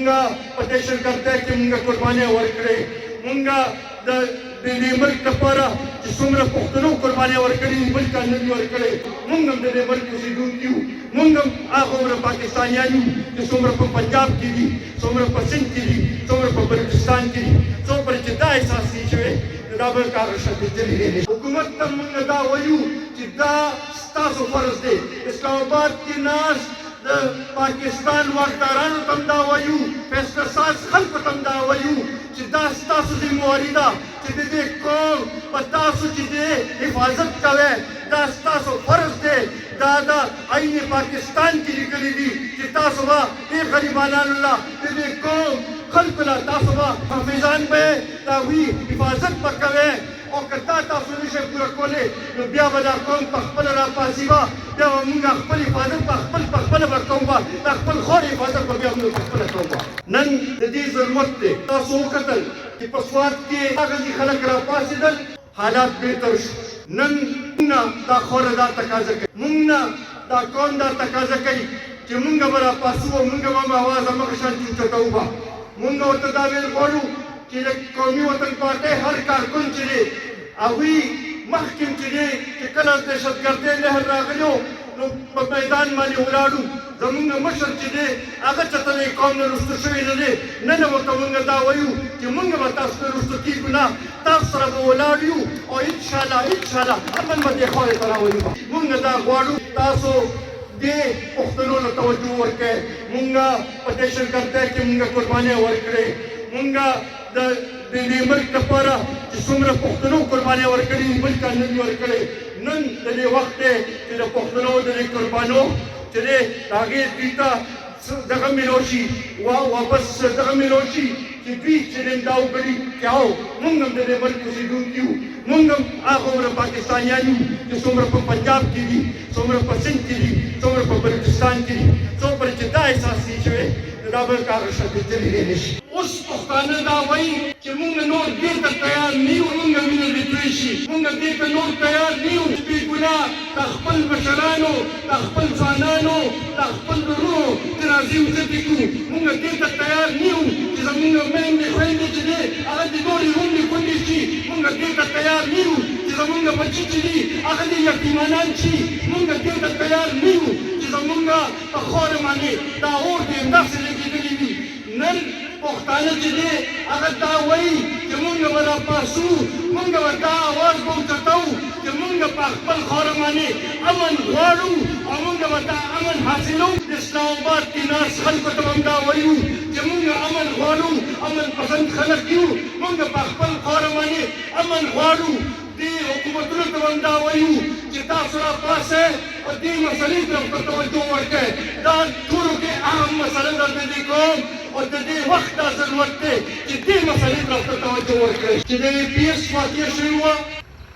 مونږه په دهشتګردۍ کې مونږه قربانۍ ورکړې مونږه د دې ملک لپاره چې څومره پښتنو قربانۍ ورکړې بل چا نه دي ورکړې مونږ هم د دې ملک اوسېدونکي یو مونږ هم هغه عمره پاکستانیان یو چې څومره په پنجاب کې دي څومره په سند کې دي څومره په بلوچستان کې دي څومره چې دا احساس دي شوی دا بل کار شدیدلی دی حکومت ته مونږ دا وایو چې دا ستاسو فرض دی اسلام آباد کې ناست د پاکستان واکدارانو ته هم دا وایو فیصله ساز خلکو ته هم دا وایو چې دا ستاسو ذمهواري ده چې د دې قوم په تاسو چې دی حفاظت کوئ دا ستاسو فرض دی دا د عین پاکستان کې لیکلي دي چې تاسو به ډېر غریبانان الله د دې قوم خلکو له تاسو به حافظان به د هغوی حفاظت به کوئ او که دا تاسو نشئ پوره کولی نو بیا به دا قوم په خپله راپاڅي به بیا به مونږ خپل حفاظت په خپله به کوو به دا خپل خور حفاظت به بیا مونږ په خپله کوو به نن د دې ضرورت دی تاسو وکتل چې په سوات کې هغه خلک راپاڅېدل حالات بهتر شو نن مونږ دا خوره دا تقاضا کوي مونږ دا قوم دا تقاضا کوي چې مونږ به راپاڅو او مونږ به هم اواز همغه شانتي اوچتوو به مونږ ورته دا ویل غواړو چې د قومي وطن پارټۍ هر کارکن چې دی هغوی مخکې چې دی چې کله دهشتګردۍ لهر راغلی و نو په میدان باندې ولاړو زمونږ مشر چې دی هغه چېرته د قوم نه رسته شوی نه دی نن ورته مونږ دا وایو چې مونږ به تاسو نه رسته کېږو نه تاسو سره به ولاړ یو او انشاءالله امن به دې خواړې ته راولو مونږ دا غواړو تاسو دې پښتنو ته توجه ورکړئ مونږ په دهشتګردۍ کې مونږ قربانۍ ورکړې مونږ د دې ملک لپاره چې څومره پښتنو قربانۍ ورکړې بل چا نه دي ورکړې نن د دې وخت دی چې د پښتنو د دې قربانو چې دی د هغې دوی ته دغه میلو شي واپس دغه میلو شي چې دوی چې دی دا وکړي چې او مونږ هم د دې ملک اوسېدونکي یو مونږ هم هغه عمره پاکستانیان یو چې څومره په پنجاب کې دي څومره په سند کې دي څومره په بلوچستان کې دي څومره چې دا احساس دي شوی دا بل کار شدیدلی دی اوس پښتانه دا وایي چې مونږ نور دې ته تیار نه یو مونږ وینه دې توی شي مونږ دې ته نور تیار نه یو چې بې ګناه د خپل مشرانو د خپل ځوانانو د خپل ورونو جنازې وزتې کړو مونږ دې ته تیار نه یو چې زمونږ میندې خویندې چې دی هغه دې نورې غونډې کونډې شي مونږ دې ته تیار نه یو چې زمونږ بچي چې دي هغه دې یتیمانان شي مونږ دې ته تیار نه یو چې زمونږ په خاوره باندې دا اور دې همداسې لګېدلي وي نن پښتانه چې دی هغه دا وایي چې مونږ به راپاڅو مونږ به دا اواز به اوچتوو چې مونږ په خپل خاوره باندې امن غواړو او مونږ به دا امن حاصلوو د اسلام آباد کې ناست خلکو ته هم دا وایو چې مونږ امن غواړو امن پسند خلک یو مونږ په خپل خاوره باندې امن غواړو دې حکومتونو ته هم دا وایو چې تاسو راپاڅئ او دې مسلې طرف ته توجه ورکړئ دا ټولو کې اهم مسله ده د دې قوم او د دې وخت دا ضرورت دی چې دې مسلې طرف ته توجه ورکړئ چې د APS واقع شوې وه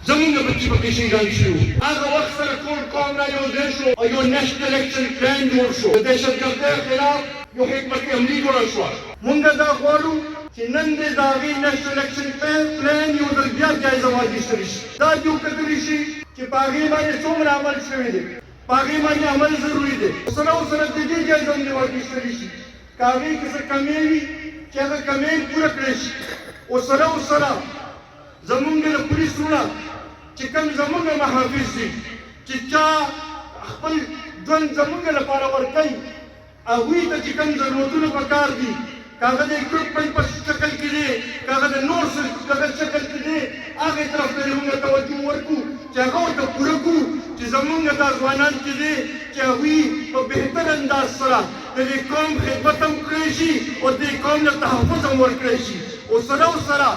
زمونږ بچي پکې شهیدان شوي وو هغه وخت سره ټول قوم را یوځای شو او یو نیشنل اکشن پلان جوړ شو د دهشتګردۍ خلاف یو حکمت عملي جوړه شوه مونږ دا غواړو چې نن دې د هغې نیشنل اکشن پلان یو ځل بیا جایزه واخیستلی شي دا دې وکتلی شي چې په هغې باندې څومره عمل شوی دی په هغې باندې عمل ضروري دی سره ورسره د دې جایزه هم دې واخیستلی شي که هغې کې څه کمې وي چې هغه کمې پوره کړی شي ورسره زمونږ د پولیس وروڼه چې کوم زمونږ محافظ دي چې چا خپل ژوند زمونږ لپاره ورکوي هغوی ته چې کوم ضرورتونه پکار دي که هغه د اکوپمنټ په شکل کې دی که هغه د نور دغه شکل کې دی هغې طرف ته موږ توجه ورکړو چې هغه ورته پوره کړو چې زمونږ دا ځوانان چې دی چې هغوی په بهتر انداز سره د دې قوم خدمت هم کړی شي او دې قوم له تحفظ هم ورکړی شي او سره